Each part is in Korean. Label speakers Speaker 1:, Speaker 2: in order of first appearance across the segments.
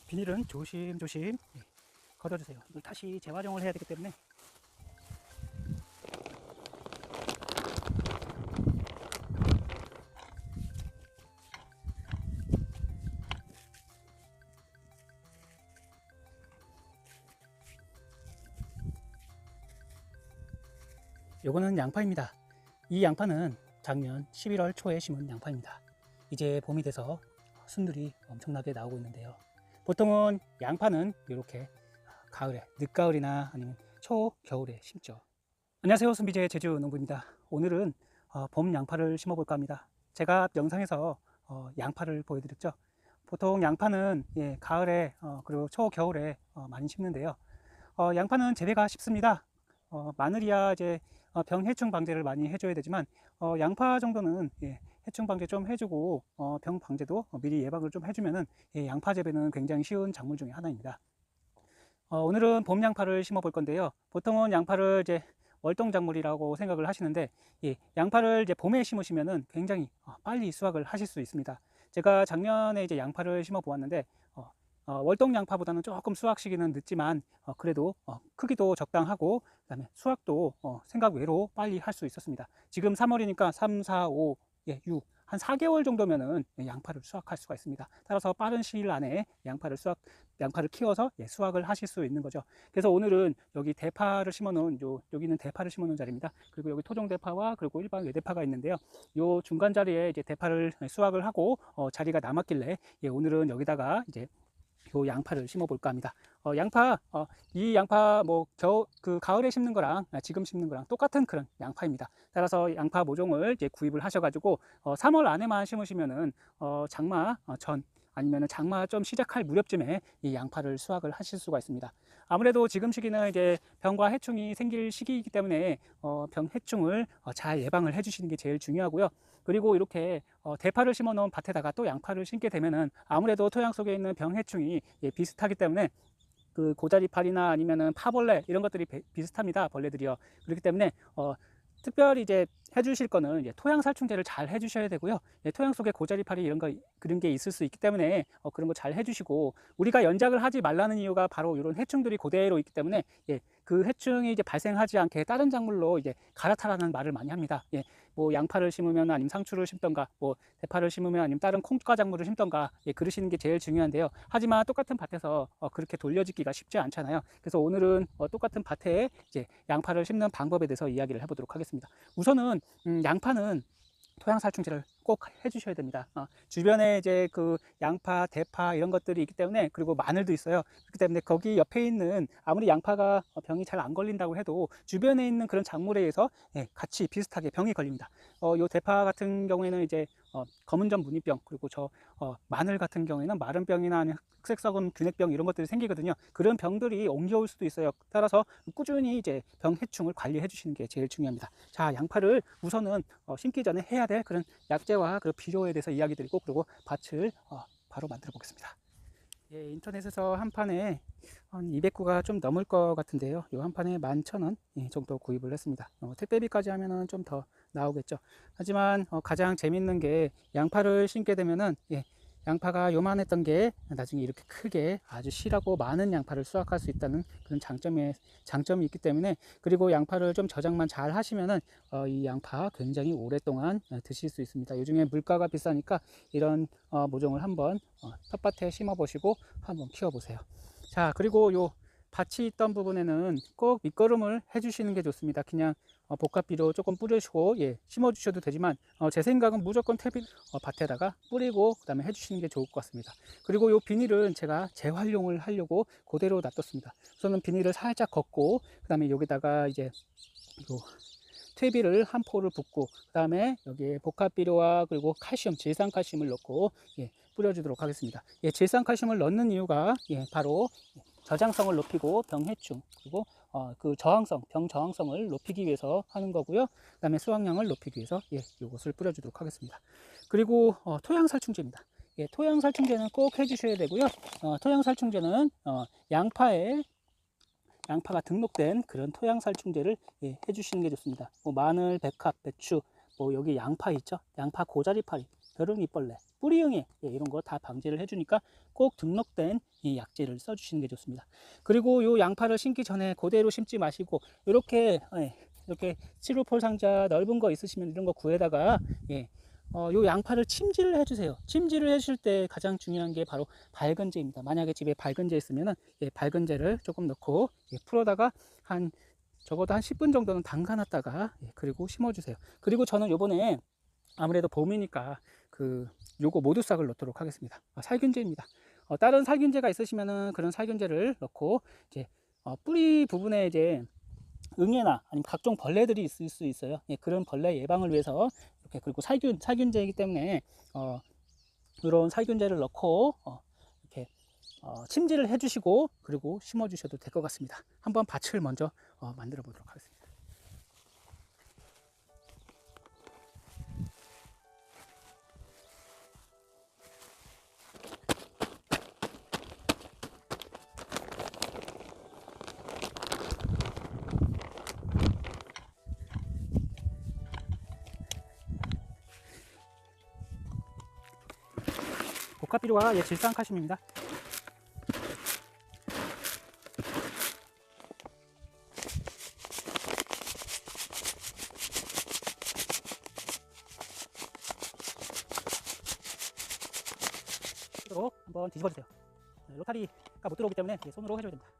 Speaker 1: 비닐은 조심조심 걷어주세요. 이걸 다시 재활용을 해야 되기 때문에. 요거는 양파입니다. 이 양파는 작년 11월 초에 심은 양파입니다. 이제 봄이 돼서 순들이 엄청나게 나오고 있는데요. 보통은 양파는 이렇게 가을에, 늦가을이나 아니면 초겨울에 심죠. 안녕하세요, 순비제 제주농부입니다. 오늘은 봄 양파를 심어 볼까 합니다. 제가 영상에서 양파를 보여드렸죠. 보통 양파는 가을에 그리고 초겨울에 많이 심는데요. 양파는 재배가 쉽습니다. 마늘이야 이제 병해충 방제를 많이 해줘야 되지만, 양파 정도는 해충 방제 좀 해주고 병 방제도 미리 예방을 좀 해주면은 양파 재배는 굉장히 쉬운 작물 중에 하나입니다. 오늘은 봄 양파를 심어 볼 건데요. 보통은 양파를 이제 월동 작물이라고 생각을 하시는데, 양파를 이제 봄에 심으시면은 굉장히 빨리 수확을 하실 수 있습니다. 제가 작년에 이제 양파를 심어 보았는데, 월동 양파보다는 조금 수확 시기는 늦지만 그래도 크기도 적당하고, 그다음에 수확도 생각 외로 빨리 할 수 있었습니다. 지금 3월이니까 3, 4, 5, 6, 한 4개월 정도면은 양파를 수확할 수가 있습니다. 따라서 빠른 시일 안에 양파를 키워서 수확을 하실 수 있는 거죠. 그래서 오늘은 여기 대파를 심어 놓은, 여기는 대파를 심어 놓은 자리입니다. 그리고 여기 토종 대파와 그리고 일반 외대파가 있는데요. 요 중간 자리에 이제 대파를 수확을 하고 자리가 남았길래 오늘은 여기다가 이제 요 양파를 심어 볼까 합니다. 이 양파 뭐 가을에 심는 거랑 지금 심는 거랑 똑같은 그런 양파입니다. 따라서 양파 모종을 이제 구입을 하셔가지고 3월 안에만 심으시면은 장마 전 아니면은 장마 좀 시작할 무렵쯤에 이 양파를 수확을 하실 수가 있습니다. 아무래도 지금 시기는 이제 병과 해충이 생길 시기이기 때문에 병 해충을 잘 예방을 해주시는 게 제일 중요하고요. 그리고 이렇게 대파를 심어 놓은 밭에다가 또 양파를 심게 되면은 아무래도 토양 속에 있는 병 해충이 비슷하기 때문에 그 고자리파리나 아니면은 파벌레 이런 것들이 비슷합니다. 벌레들이요. 그렇기 때문에 특별히 이제 해주실 거는 이제 토양 살충제를 잘 해주셔야 되고요. 토양 속에 고자리파리 이런 거 그런 게 있을 수 있기 때문에 그런 거 잘 해주시고, 우리가 연작을 하지 말라는 이유가 바로 이런 해충들이 그대로 있기 때문에 그 해충이 이제 발생하지 않게 다른 작물로 이제 갈아타라는 말을 많이 합니다. 뭐 양파를 심으면 아니면 상추를 심던가, 뭐 대파를 심으면 아니면 다른 콩과 작물을 심던가 그러시는 게 제일 중요한데요. 하지만 똑같은 밭에서 그렇게 돌려짓기가 쉽지 않잖아요. 그래서 오늘은 똑같은 밭에 이제 양파를 심는 방법에 대해서 이야기를 해보도록 하겠습니다. 우선은 양파는 토양 살충제를 꼭 해주셔야 됩니다. 주변에 이제 그 양파, 대파 이런 것들이 있기 때문에, 그리고 마늘도 있어요. 그렇기 때문에 거기 옆에 있는, 아무리 양파가 병이 잘 안 걸린다고 해도 주변에 있는 그런 작물에 의해서 같이 비슷하게 병이 걸립니다. 요 대파 같은 경우에는 이제 검은점 무늬병, 그리고 마늘 같은 경우에는 마른병이나 아니면 흑색 썩은 균핵병 이런 것들이 생기거든요. 그런 병들이 옮겨올 수도 있어요. 따라서 꾸준히 이제 병 해충을 관리해 주시는 게 제일 중요합니다. 자, 양파를 우선은 심기 전에 해야 될 그런 약재와 그 비료에 대해서 이야기 드리고, 그리고 밭을 바로 만들어 보겠습니다. 인터넷에서 한 판에 한 200구가 좀 넘을 것 같은데요. 이 한 판에 11,000원 정도 구입을 했습니다. 택배비까지 하면은 좀 더 나오겠죠. 하지만 가장 재밌는 게, 양파를 심게 되면은 양파가 요만했던 게 나중에 이렇게 크게 아주 실하고 많은 양파를 수확할 수 있다는 그런 장점이 있기 때문에, 그리고 양파를 좀 저장만 잘 하시면은 이 양파 굉장히 오랫동안 드실 수 있습니다. 요즘에 물가가 비싸니까 이런 모종을 한번 텃밭에 심어 보시고 한번 키워 보세요. 자, 그리고 요 밭이 있던 부분에는 꼭 밑거름을 해 주시는 게 좋습니다. 그냥 복합비료 조금 뿌리시고 심어 주셔도 되지만, 제 생각은 무조건 밭에다가 뿌리고 그 다음에 해 주시는 게 좋을 것 같습니다. 그리고 요 비닐은 제가 재활용을 하려고 그대로 놔뒀습니다. 우선은 비닐을 살짝 걷고, 그 다음에 여기다가 이제 요 퇴비를 한 포를 붓고, 그 다음에 여기에 복합비료와 그리고 질산칼슘을 넣고 뿌려주도록 하겠습니다. 질산칼슘을 넣는 이유가 바로 저장성을 높이고 병해충, 그리고 병 저항성을 높이기 위해서 하는 거고요. 그 다음에 수확량을 높이기 위해서 이것을 뿌려주도록 하겠습니다. 그리고 토양 살충제입니다. 토양 살충제는 꼭 해주셔야 되고요. 토양 살충제는 양파가 등록된 그런 토양 살충제를 해주시는 게 좋습니다. 뭐 마늘, 백합, 배추, 뭐 여기 양파 있죠? 양파 고자리파리, 벼룩잎벌레, 뿌리응애 이런 거 다 방지를 해주니까 꼭 등록된 이 약재를 써주시는 게 좋습니다. 그리고 요 양파를 심기 전에 그대로 심지 마시고 이렇게 스티로폴 상자 넓은 거 있으시면 이런 거 구해다가 요 양파를 침지를 해주세요. 침지를 해주실 때 가장 중요한 게 바로 밝은재입니다. 만약에 집에 밝은재 있으면은 밝은재를 조금 넣고 풀어다가 적어도 한 10분 정도는 담가놨다가 그리고 심어주세요. 그리고 저는 요번에 아무래도 봄이니까 요거 모두싹을 넣도록 하겠습니다. 살균제입니다. 다른 살균제가 있으시면은 그런 살균제를 넣고 이제 뿌리 부분에 이제 응애나 아니면 각종 벌레들이 있을 수 있어요. 그런 벌레 예방을 위해서 이렇게, 그리고 살균제이기 때문에 이런 살균제를 넣고 이렇게 침지를 해주시고 그리고 심어주셔도 될 것 같습니다. 한번 밭을 먼저 만들어 보도록 하겠습니다. 복합비료와 질산칼슘입니다. 손으로 한번 뒤집어주세요. 로타리가 못 들어오기 때문에 손으로 해줘야 됩니다.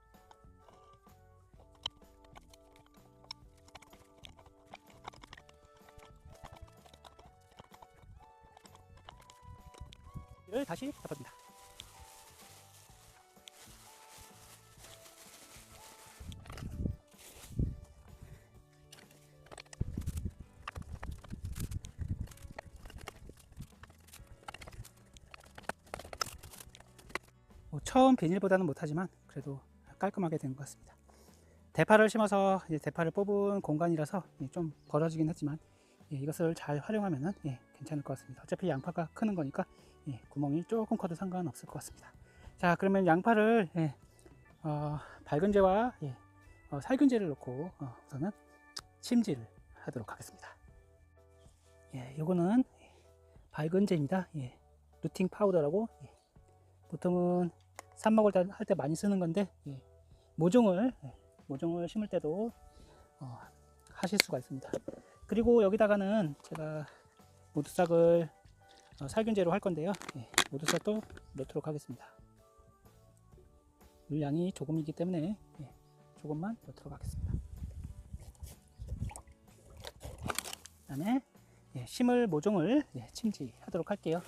Speaker 1: 를 다시 덮어줍니다. 처음 비닐보다는 못하지만 그래도 깔끔하게 된 것 같습니다. 대파를 심어서 대파를 뽑은 공간이라서 좀 벌어지긴 했지만 이것을 잘 활용하면 괜찮을 것 같습니다. 어차피 양파가 크는 거니까 구멍이 조금 커도 상관없을 것 같습니다. 자, 그러면 양파를 밝은재와 살균제를 넣고 우선은 침지를 하도록 하겠습니다. 요거는 밝은재입니다. 루팅 파우더라고, 보통은 삽목을 할 때 많이 쓰는 건데 모종을 심을 때도 하실 수가 있습니다. 그리고 여기다가는 제가 모두싹을 살균제로 할 건데요. 모두싹도 넣도록 하겠습니다. 물량이 조금이기 때문에 조금만 넣도록 하겠습니다. 그 다음에 심을 모종을 침지하도록 할게요.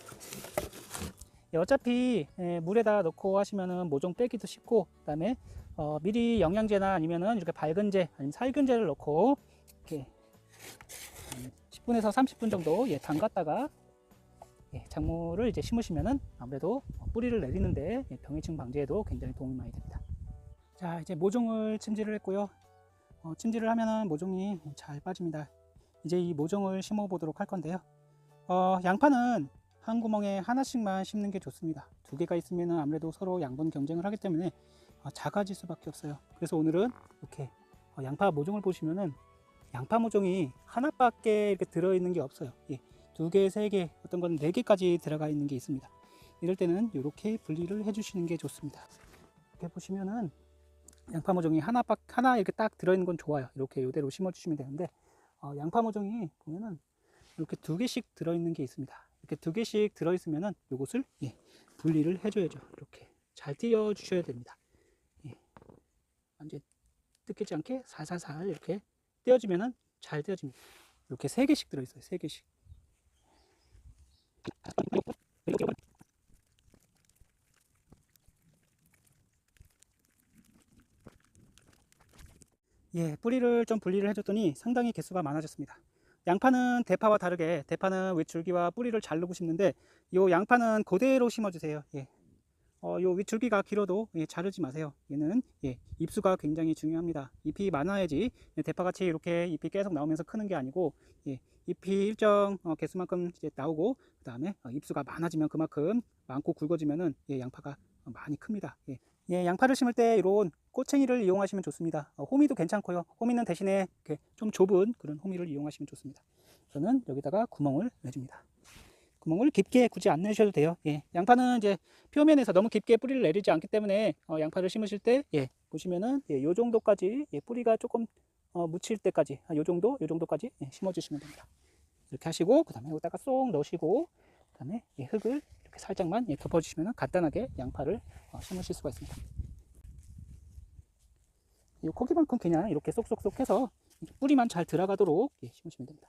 Speaker 1: 어차피 물에다 넣고 하시면은 모종 빼기도 쉽고, 그 다음에 미리 영양제나 아니면은 이렇게 밝은제 아니면 살균제를 넣고 이렇게 10분에서 30분 정도 담갔다가 작물을 이제 심으시면은 아무래도 뿌리를 내리는데 병해충 방지에도 굉장히 도움이 많이 됩니다. 자, 이제 모종을 침지를 했고요. 침지를 하면은 모종이 잘 빠집니다. 이제 이 모종을 심어 보도록 할 건데요. 양파는 한 구멍에 하나씩만 심는 게 좋습니다. 두 개가 있으면 아무래도 서로 양분 경쟁을 하기 때문에 작아질 수밖에 없어요. 그래서 오늘은 이렇게 양파 모종을 보시면은 양파 모종이 하나밖에 이렇게 들어있는 게 없어요. 두 개, 세 개, 어떤 건 네 개까지 들어가 있는 게 있습니다. 이럴 때는 이렇게 분리를 해주시는 게 좋습니다. 이렇게 보시면은 양파 모종이 하나 이렇게 딱 들어있는 건 좋아요. 이렇게 이대로 심어주시면 되는데 양파 모종이 보면은 이렇게 두 개씩 들어있는 게 있습니다. 이렇게 두 개씩 들어있으면은 이것을 분리를 해줘야죠. 이렇게 잘 띄워 주셔야 됩니다. 완전 뜯기지 않게 살살살 이렇게 떼어주면은 잘 떼어집니다. 이렇게 세 개씩 들어있어요. 세 개씩. 뿌리를 좀 분리를 해줬더니 상당히 개수가 많아졌습니다. 양파는 대파와 다르게 대파는 윗줄기와 뿌리를 자르고 심는데 이 양파는 그대로 심어주세요. 요 윗줄기가 길어도 자르지 마세요. 얘는 입수가 굉장히 중요합니다. 잎이 많아야지 대파같이 이렇게 잎이 계속 나오면서 크는 게 아니고 잎이 일정 개수만큼 이제 나오고, 그 다음에 입수가 많아지면 그만큼 많고 굵어지면은 양파가 많이 큽니다. 양파를 심을 때 이런 꼬챙이를 이용하시면 좋습니다. 호미도 괜찮고요. 호미는 대신에 이렇게 좀 좁은 그런 호미를 이용하시면 좋습니다. 저는 여기다가 구멍을 내줍니다. 구멍을 깊게 굳이 안 내셔도 돼요. 예, 양파는 이제 표면에서 너무 깊게 뿌리를 내리지 않기 때문에 양파를 심으실 때 보시면은 요 정도까지 뿌리가 조금 묻힐 때까지 요 정도까지 심어주시면 됩니다. 이렇게 하시고 그 다음에 여기다가 쏙 넣으시고 그 다음에 흙을 이렇게 살짝만 덮어주시면 간단하게 양파를 심으실 수가 있습니다. 이 고기만큼 그냥 이렇게 쏙쏙쏙 해서 뿌리만 잘 들어가도록 심으시면 됩니다.